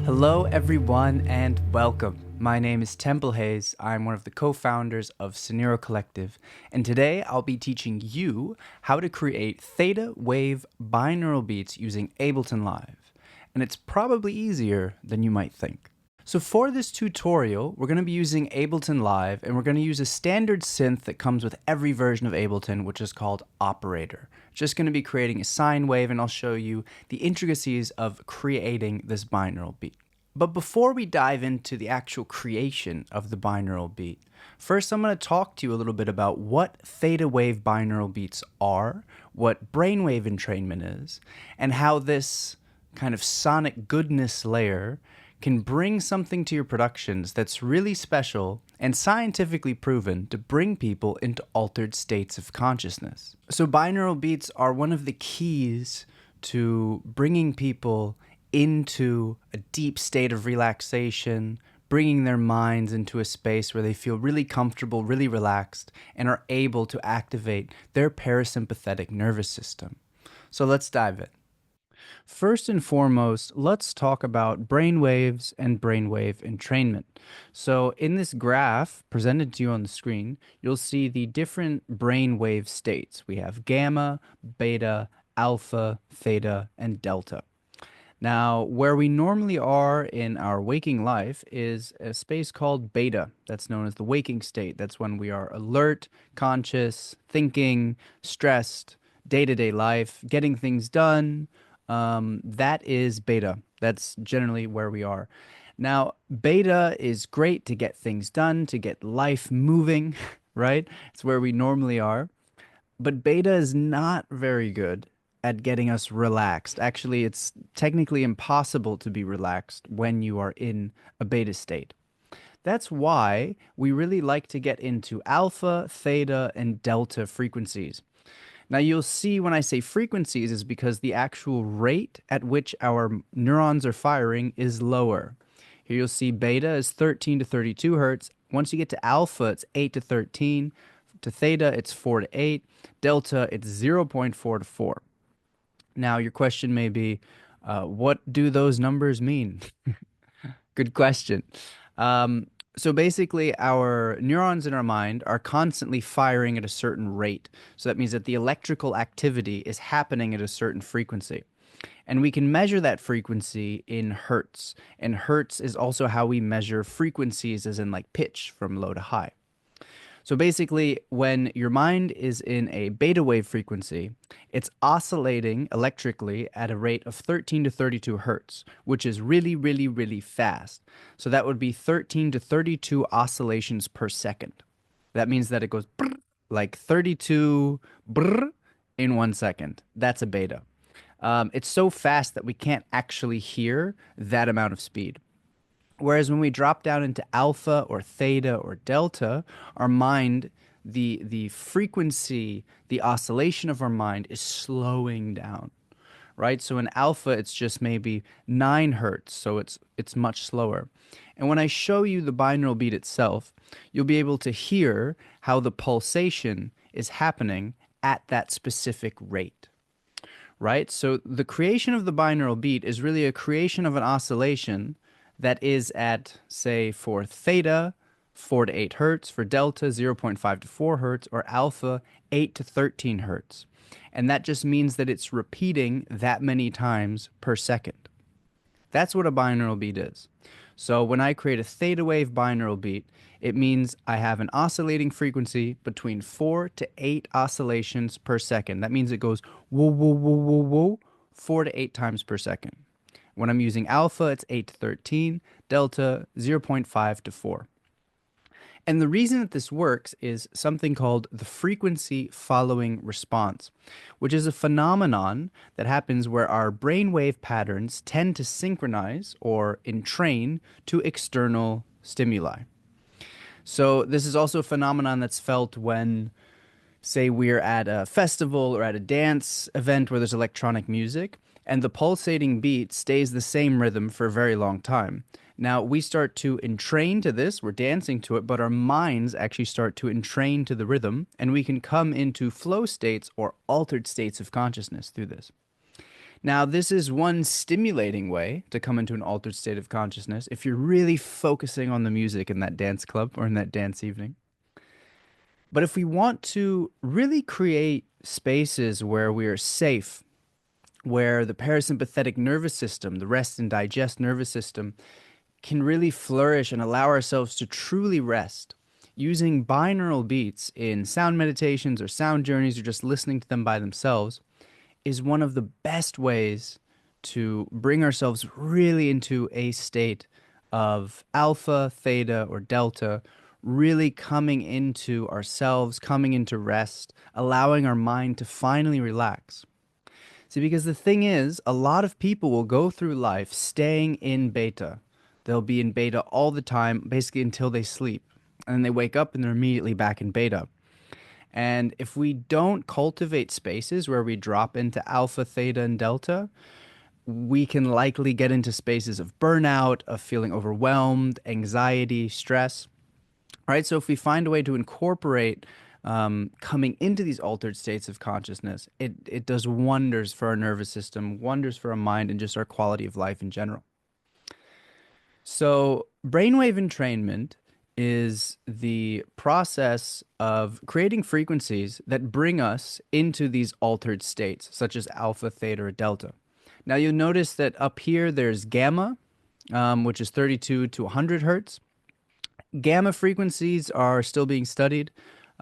Hello, everyone, and welcome. My name is Temple Hayes. I'm one of the co-founders of Soneiro Collective, and today I'll be teaching you how to create theta wave binaural beats using Ableton Live. And it's probably easier than you might think. So for this tutorial, we're going to be using Ableton Live, and we're going to use a standard synth that comes with every version of Ableton, which is called Operator. Just going to be creating a sine wave, and I'll show you the intricacies of creating this binaural beat. But before we dive into the actual creation of the binaural beat, first I'm going to talk to you a little bit about what theta wave binaural beats are, what brainwave entrainment is, and how this kind of sonic goodness layer can bring something to your productions that's really special and scientifically proven to bring people into altered states of consciousness. So binaural beats are one of the keys to bringing people into a deep state of relaxation, bringing their minds into a space where they feel really comfortable, really relaxed, and are able to activate their parasympathetic nervous system. So let's dive in. First and foremost, let's talk about brainwaves and brainwave entrainment. So in this graph presented to you on the screen, you'll see the different brainwave states. We have gamma, beta, alpha, theta, and delta. Now, where we normally are in our waking life is a space called beta. That's known as the waking state. That's when we are alert, conscious, thinking, stressed, day-to-day life, getting things done. That is beta. That's generally where we are. Now, beta is great to get things done, to get life moving, right? It's where we normally are. But beta is not very good at getting us relaxed. Actually, it's technically impossible to be relaxed when you are in a beta state. That's why we really like to get into alpha, theta, and delta frequencies. Now you'll see when I say frequencies is because the actual rate at which our neurons are firing is lower. Here you'll see beta is 13 to 32 hertz. Once you get to alpha, it's 8 to 13. To theta, it's 4 to 8. Delta, it's 0.4 to 4. Now your question may be, what do those numbers mean? Good question. So basically, our neurons in our mind are constantly firing at a certain rate. So that means that the electrical activity is happening at a certain frequency. And we can measure that frequency in hertz. And hertz is also how we measure frequencies, as in like pitch from low to high. So basically, when your mind is in a beta wave frequency, it's oscillating electrically at a rate of 13 to 32 hertz, which is really, really, really fast. So that would be 13 to 32 oscillations per second. That means that it goes brrr, like 32 brrr in 1 second. That's a beta. It's so fast that we can't actually hear that amount of speed. Whereas when we drop down into alpha or theta or delta, our mind, the frequency, the oscillation of our mind is slowing down, right? So in alpha, it's just maybe 9 hertz, so it's much slower. And when I show you the binaural beat itself, you'll be able to hear how the pulsation is happening at that specific rate, right? So the creation of the binaural beat is really a creation of an oscillation that is at, say, for theta, 4 to 8 hertz, for delta, 0.5 to 4 hertz, or alpha, 8 to 13 hertz. And that just means that it's repeating that many times per second. That's what a binaural beat is. So when I create a theta wave binaural beat, it means I have an oscillating frequency between 4 to 8 oscillations per second. That means it goes whoa, whoa, whoa, whoa, whoa, 4 to 8 times per second. When I'm using alpha, it's 8 to 13, delta, 0.5 to 4. And the reason that this works is something called the frequency following response, which is a phenomenon that happens where our brainwave patterns tend to synchronize or entrain to external stimuli. So this is also a phenomenon that's felt when, say, we're at a festival or at a dance event where there's electronic music, and the pulsating beat stays the same rhythm for a very long time. Now, we start to entrain to this, we're dancing to it, but our minds actually start to entrain to the rhythm, and we can come into flow states or altered states of consciousness through this. Now, this is one stimulating way to come into an altered state of consciousness if you're really focusing on the music in that dance club or in that dance evening. But if we want to really create spaces where we are safe, where the parasympathetic nervous system, the rest and digest nervous system, can really flourish and allow ourselves to truly rest, using binaural beats in sound meditations or sound journeys or just listening to them by themselves is one of the best ways to bring ourselves really into a state of alpha, theta, or delta, really coming into ourselves, coming into rest, allowing our mind to finally relax. See, because the thing is, a lot of people will go through life staying in beta. They'll be in beta all the time, basically until they sleep. And then they wake up and they're immediately back in beta. And if we don't cultivate spaces where we drop into alpha, theta, and delta, we can likely get into spaces of burnout, of feeling overwhelmed, anxiety, stress. Right? So if we find a way to incorporate coming into these altered states of consciousness, it does wonders for our nervous system, wonders for our mind, and just our quality of life in general. So, brainwave entrainment is the process of creating frequencies that bring us into these altered states, such as alpha, theta, or delta. Now, you'll notice that up here there's gamma, which is 32 to 100 hertz. Gamma frequencies are still being studied.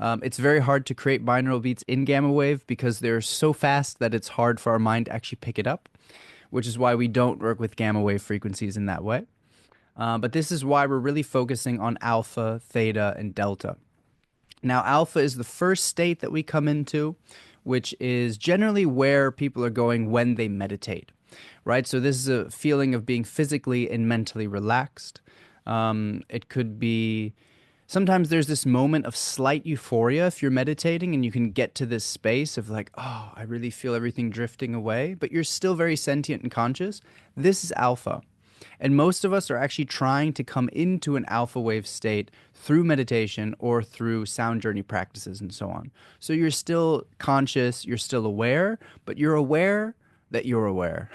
It's very hard to create binaural beats in gamma wave because they're so fast that it's hard for our mind to actually pick it up, which is why we don't work with gamma wave frequencies in that way. But this is why we're really focusing on alpha, theta, and delta. Now, alpha is the first state that we come into, which is generally where people are going when they meditate, right? So this is a feeling of being physically and mentally relaxed. It could be sometimes there's this moment of slight euphoria if you're meditating and you can get to this space of like, oh, I really feel everything drifting away, but you're still very sentient and conscious. This is alpha. And most of us are actually trying to come into an alpha wave state through meditation or through sound journey practices and so on. So you're still conscious, you're still aware, but you're aware that you're aware,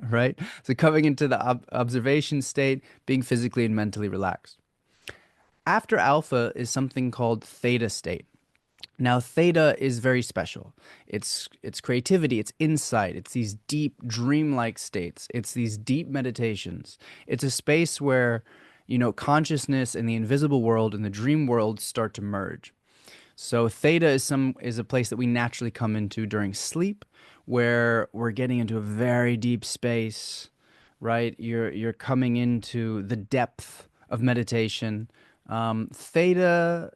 right? So coming into the observation state, being physically and mentally relaxed. After alpha is something called theta state. Now, theta is very special. It's creativity, it's insight, it's these deep dreamlike states, it's these deep meditations. It's a space where, consciousness and the invisible world and the dream world start to merge. So theta is a place that we naturally come into during sleep, where we're getting into a very deep space, right? You're coming into the depth of meditation. Theta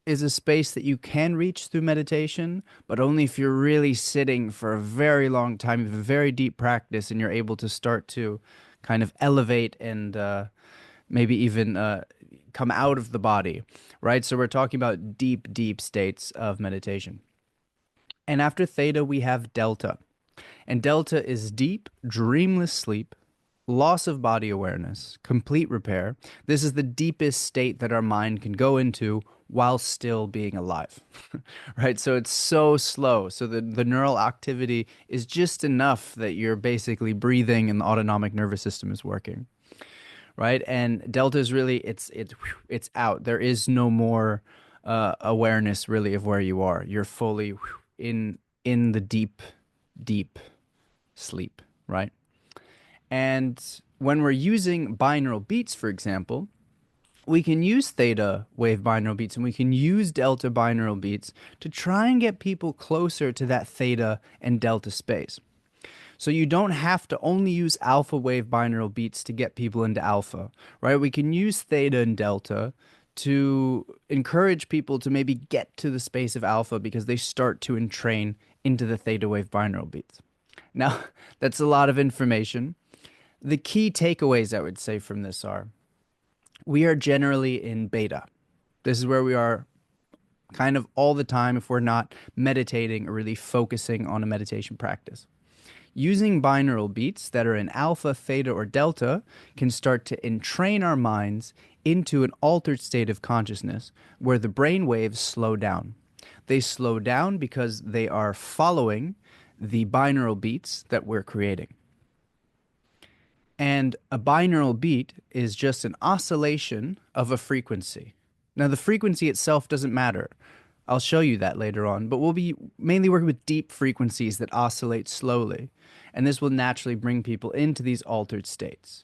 is a space that you can reach through meditation, but only if you're really sitting for a very long time, you have a very deep practice, and you're able to start to kind of elevate and maybe even come out of the body, right? So we're talking about deep, deep states of meditation. And after theta, we have delta. And delta is deep, dreamless sleep, loss of body awareness, complete repair. This is the deepest state that our mind can go into while still being alive, right? So it's so slow. So the neural activity is just enough that you're basically breathing and the autonomic nervous system is working, right? And delta is really, it's out. There is no more awareness really of where you are. You're fully in the deep, deep sleep, right? And when we're using binaural beats, for example, we can use theta wave binaural beats and we can use delta binaural beats to try and get people closer to that theta and delta space. So you don't have to only use alpha wave binaural beats to get people into alpha, right? We can use theta and delta to encourage people to maybe get to the space of alpha because they start to entrain into the theta wave binaural beats. Now, that's a lot of information. The key takeaways I would say from this are, we are generally in beta. This is where we are kind of all the time if we're not meditating or really focusing on a meditation practice. Using binaural beats that are in alpha, theta, or delta can start to entrain our minds into an altered state of consciousness where the brain waves slow down. They slow down because they are following the binaural beats that we're creating. And a binaural beat is just an oscillation of a frequency. Now, the frequency itself doesn't matter. I'll show you that later on, but we'll be mainly working with deep frequencies that oscillate slowly. And this will naturally bring people into these altered states.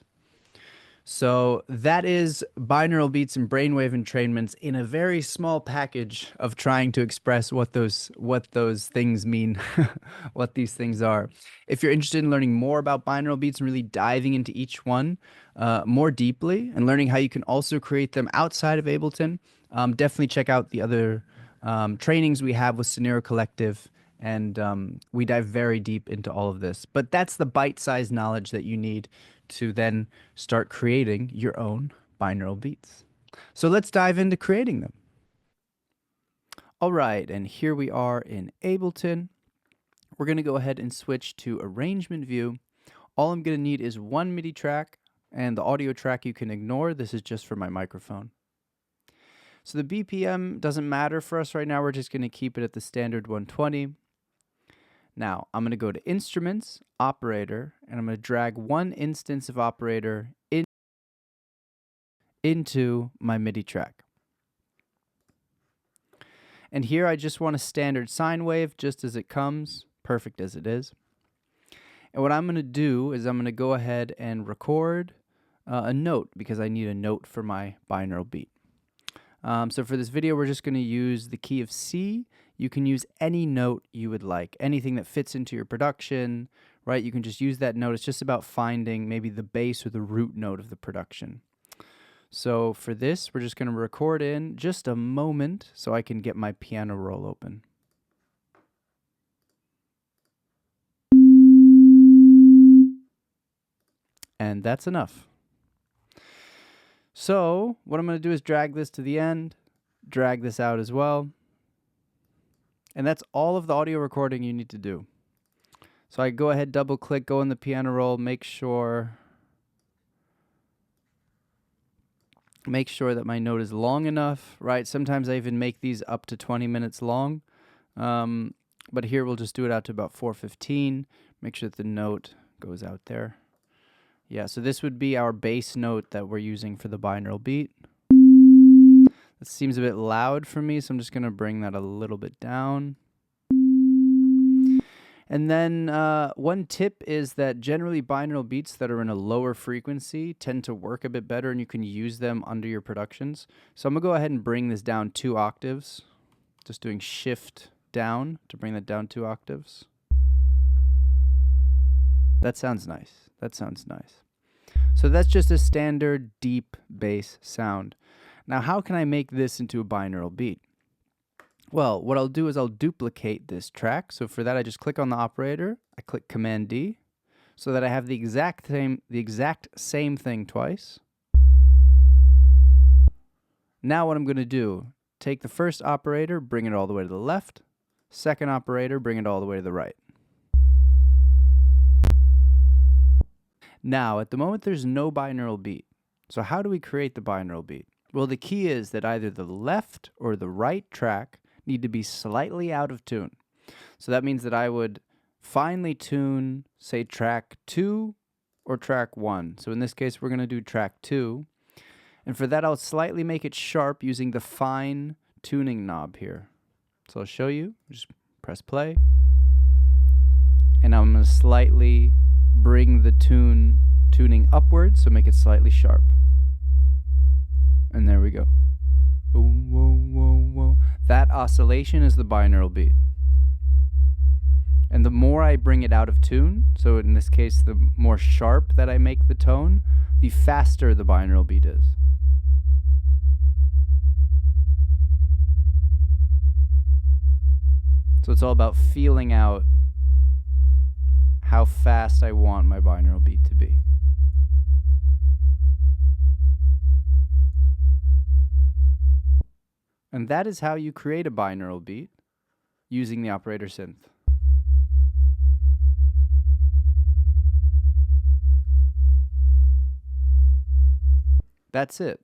So that is binaural beats and brainwave entrainments in a very small package of trying to express what those things mean, what these things are. If you're interested in learning more about binaural beats and really diving into each one more deeply and learning how you can also create them outside of Ableton, definitely check out the other trainings we have with Soneiro Collective. And we dive very deep into all of this. But that's the bite-sized knowledge that you need to then start creating your own binaural beats. So let's dive into creating them. All right, and here we are in Ableton. We're going to go ahead and switch to arrangement view. All I'm going to need is one MIDI track, and the audio track you can ignore. This is just for my microphone. So the BPM doesn't matter for us right now. We're just going to keep it at the standard 120. Now, I'm going to go to Instruments, Operator, and I'm going to drag one instance of operator into my MIDI track. And here I just want a standard sine wave just as it comes, perfect as it is. And what I'm going to do is I'm going to go ahead and record a note because I need a note for my binaural beat. So for this video, we're just going to use the key of C. You can use any note you would like, anything that fits into your production, right? You can just use that note. It's just about finding maybe the bass or the root note of the production. So for this, we're just going to record in just a moment so I can get my piano roll open. And that's enough. So what I'm going to do is drag this to the end, drag this out as well. And that's all of the audio recording you need to do. So I go ahead, double click, go in the piano roll, make sure that my note is long enough, right? Sometimes I even make these up to 20 minutes long. But here we'll just do it out to about 4:15. Make sure that the note goes out there. Yeah, so this would be our bass note that we're using for the binaural beat. It seems a bit loud for me, so I'm just going to bring that a little bit down. And then one tip is that generally binaural beats that are in a lower frequency tend to work a bit better, and you can use them under your productions. So I'm going to go ahead and bring this down 2 octaves. Just doing shift down to bring that down 2 octaves. That sounds nice. That sounds nice. So that's just a standard deep bass sound. Now, how can I make this into a binaural beat? Well, what I'll do is I'll duplicate this track. So for that, I just click on the operator. I click Command D so that I have the exact same thing twice. Now what I'm going to do, take the first operator, bring it all the way to the left. Second operator, bring it all the way to the right. Now, at the moment, there's no binaural beat. So how do we create the binaural beat? Well, the key is that either the left or the right track need to be slightly out of tune. So that means that I would finely tune, say, track 2 or track 1. So in this case, we're going to do track 2. And for that, I'll slightly make it sharp using the fine tuning knob here. So I'll show you. Just press play. And I'm going to slightly bring the tuning upwards, so make it slightly sharp. And there we go. Whoa, whoa, whoa, whoa. That oscillation is the binaural beat. And the more I bring it out of tune, so in this case, the more sharp that I make the tone, the faster the binaural beat is. So it's all about feeling out how fast I want my binaural beat to be. And that is how you create a binaural beat using the operator synth. That's it.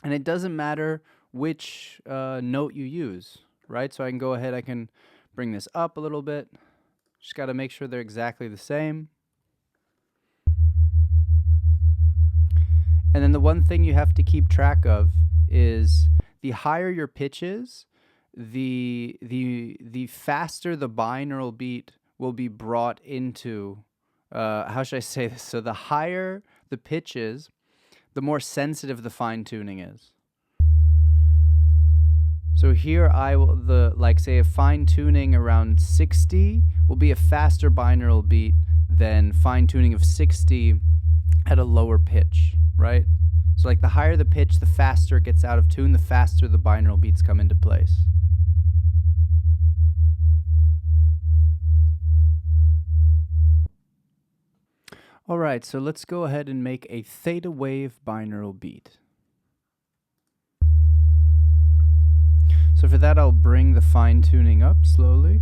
And it doesn't matter which note you use, right? So I can go ahead, I can bring this up a little bit, Just got to make sure they're exactly the same. And then the one thing you have to keep track of is the higher your pitch is, the faster the binaural beat will be brought into, how should I say this? So the higher the pitch is, the more sensitive the fine tuning is. So here I will, like say a fine tuning around 60 will be a faster binaural beat than fine tuning of 60 at a lower pitch, right? So like the higher the pitch, the faster it gets out of tune, the faster the binaural beats come into place. All right, so let's go ahead and make a theta wave binaural beat. So for that, I'll bring the fine tuning up slowly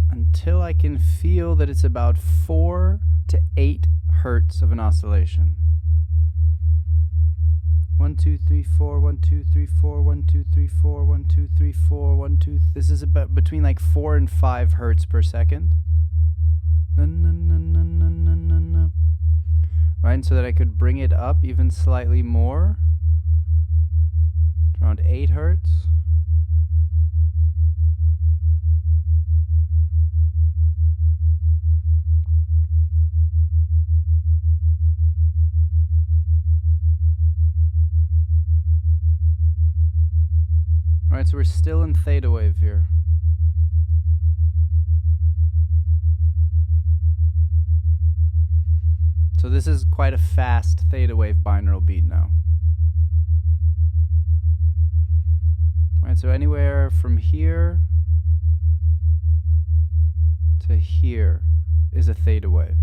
until I can feel that it's about 4 to 8 hertz of an oscillation. 1, 2, 3, 4, 1, 2, 3, 4, 1, 2, 3, 4, 1, 2, 3, 4, 1, 2. This is about between like 4 and 5 hertz per second. Right, and so that I could bring it up even slightly more, around 8 hertz. All right, so we're still in theta wave here. So this is quite a fast theta wave binaural beat now. All right, so anywhere from here to here is a theta wave.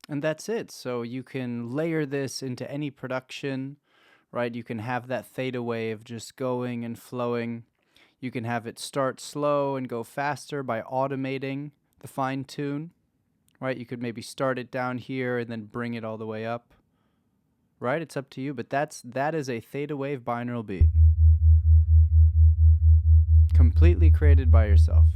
And that's it. So you can layer this into any production, right? You can have that theta wave just going and flowing. You can have it start slow and go faster by automating the fine tune, right? You could maybe start it down here and then bring it all the way up, right? It's up to you, but that is a theta wave binaural beat. Completely created by yourself.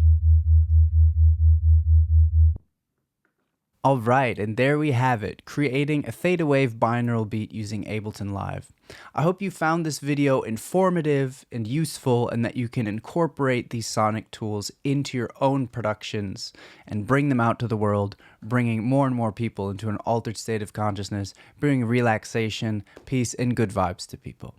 Alright, and there we have it, creating a theta wave binaural beat using Ableton Live. I hope you found this video informative and useful, and that you can incorporate these sonic tools into your own productions and bring them out to the world, bringing more and more people into an altered state of consciousness, bringing relaxation, peace, and good vibes to people.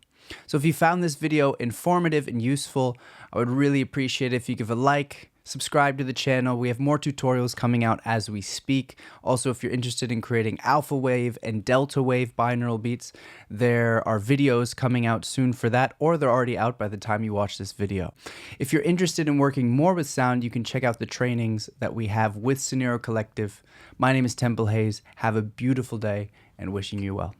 So if you found this video informative and useful, I would really appreciate it if you give a like, subscribe to the channel. We have more tutorials coming out as we speak. Also, if you're interested in creating alpha wave and delta wave binaural beats, there are videos coming out soon for that, or they're already out by the time you watch this video. If you're interested in working more with sound, you can check out the trainings that we have with Soneiro Collective. My name is Temple Hayes. Have a beautiful day and wishing you well.